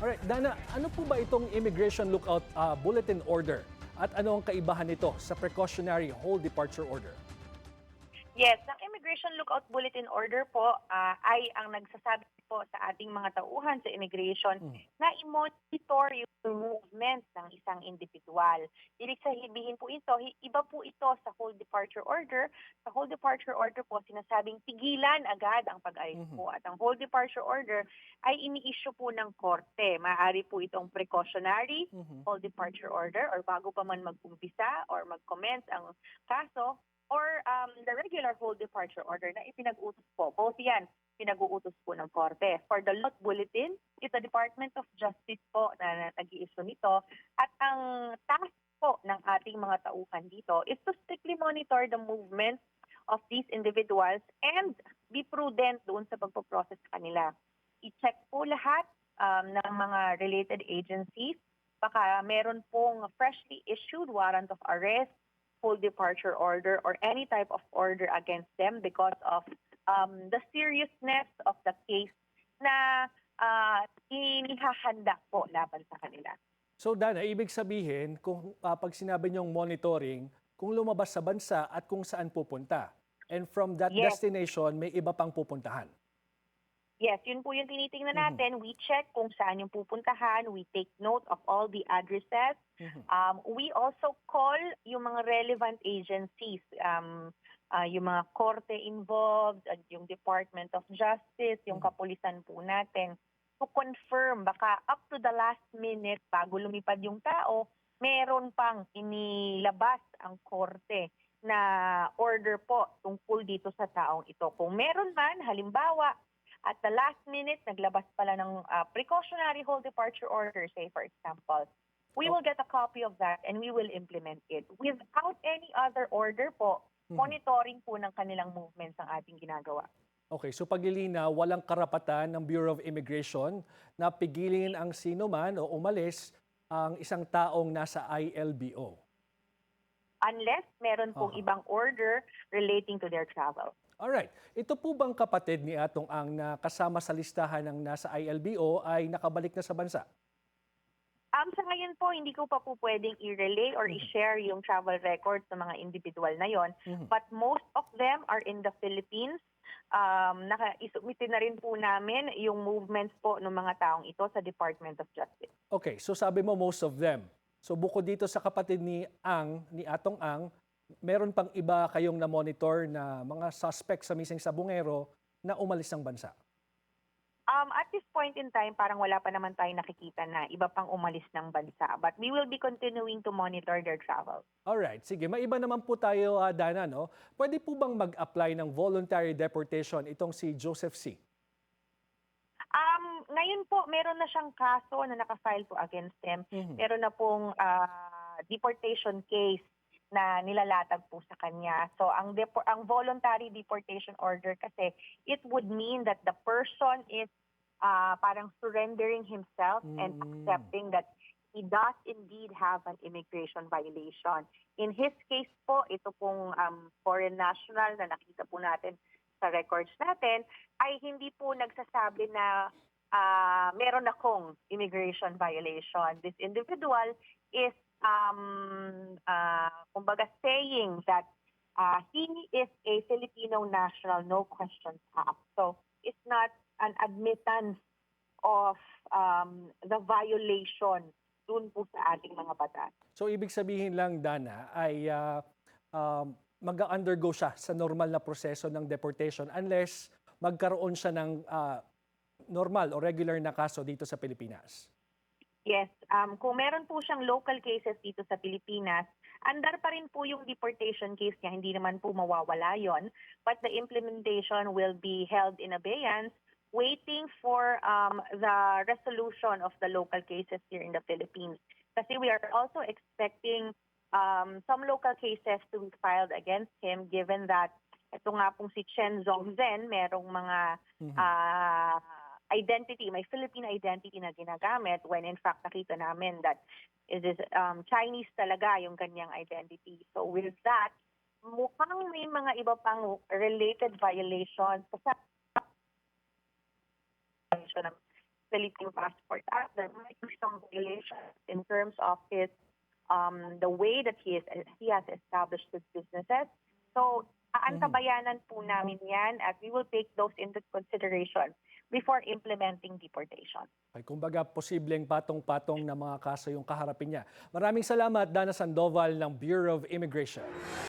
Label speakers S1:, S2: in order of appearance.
S1: Alright, Dana, ano po ba itong Immigration Lookout Bulletin Order? At ano ang kaibahan nito sa Precautionary Whole Departure Order?
S2: Yes, ang Immigration Lookout Bulletin Order po ay ang nagsasabi po sa ating mga tauhan sa immigration na i-monitor yung movement ng isang individual. Ibig sabihin po ito, iba po ito sa Whole Departure Order. Sa Whole Departure Order po, sinasabing tigilan agad ang pag-alis po. At ang Whole Departure Order ay ini-issue po ng korte. Maaari po itong precautionary Whole Departure Order or bago pa man mag-umpisa or mag-commence ang kaso, or the regular whole departure order na ipinag-utos po. Both yan, pinag-uutos po ng korte. For the lot bulletin, it's the Department of Justice po na nag-i-issue nito. At ang task po ng ating mga tauhan dito is to strictly monitor the movements of these individuals and be prudent doon sa pagpo-process kanila. I-check po lahat ng mga related agencies. Baka meron pong freshly issued warrant of arrest, full departure order, or any type of order against them because of the seriousness of the case na inihahanda po laban sa kanila.
S1: So Dana, ibig sabihin, kung pag sinabi niyong monitoring, kung lumabas sa bansa at kung saan pupunta. And from that destination, may iba pang pupuntahan.
S2: Yes, yun po yung tinitingnan natin. We check kung saan yung pupuntahan. We take note of all the addresses. We also call yung mga relevant agencies, yung mga korte involved, yung Department of Justice, yung kapulisan po natin, to confirm baka up to the last minute bago lumipad yung tao, meron pang inilabas ang korte na order po tungkol dito sa taong ito. Kung meron man, halimbawa, at the last minute, naglabas pala ng precautionary whole departure order, say for example, we will get a copy of that and we will implement it. Without any other order po, monitoring po ng kanilang movements ang ating ginagawa.
S1: Okay, so paglilinaw, walang karapatan ng Bureau of Immigration na pigilin ang sino man o umalis ang isang taong nasa ILBO.
S2: Unless meron pong ibang order relating to their travel.
S1: Alright, ito po bang kapatid ni Atong Ang na kasama sa listahan ng nasa ILBO ay nakabalik na sa bansa?
S2: Sa ngayon po, hindi ko pa po pwedeng i-relay or i-share yung travel records ng mga individual na yon. But most of them are in the Philippines. Naka-isubmitin na rin po namin yung movements po ng mga taong ito sa Department of Justice.
S1: Okay, so sabi mo most of them. So bukod dito sa kapatid ni Atong Ang, meron pang iba kayong na-monitor na mga suspects sa mising sabungero na umalis ng bansa?
S2: At this point in time, parang wala pa naman tayo nakikita na iba pang umalis ng bansa. But we will be continuing to monitor their travel.
S1: Alright, sige. Maiba naman po tayo, Dana, no? Pwede po bang mag-apply ng voluntary deportation itong si Joseph C?
S2: Ngayon po, meron na siyang kaso na nakafile po against him. Meron na pong deportation case na nilalatag po sa kanya. So ang voluntary deportation order kasi, it would mean that the person is parang surrendering himself and accepting that he does indeed have an immigration violation. In his case po, ito pong foreign national na nakita po natin sa records natin, ay hindi po nagsasabi na meron akong immigration violation. This individual is kumbaga saying that he is a Filipino national, no questions asked. So it's not an admittance of the violation dun po sa ating mga batas.
S1: So ibig sabihin lang, Dana, ay mag-undergo siya sa normal na proseso ng deportation unless magkaroon siya ng normal o regular na kaso dito sa Pilipinas.
S2: Yes, kung meron po siyang local cases dito sa Pilipinas, andar pa rin po yung deportation case niya, hindi naman po mawawala yon. But the implementation will be held in abeyance, waiting for the resolution of the local cases here in the Philippines. Kasi we are also expecting some local cases to be filed against him, given that ito nga pong si Chen Zongzhen, merong mga identity, may Philippine identity na ginagamit when in fact nakita namin that it is Chinese talaga yung kanyang identity. So with that, mukhang may mga iba pang related violations Philippine Passport Act, there might be some violations in terms of his the way that he has established his businesses. So, aantabayanan po namin yan at we will take those into consideration before implementing deportation.
S1: Ay, kumbaga, posibleng patong-patong na mga kaso yung kaharapin niya. Maraming salamat, Dana Sandoval ng Bureau of Immigration.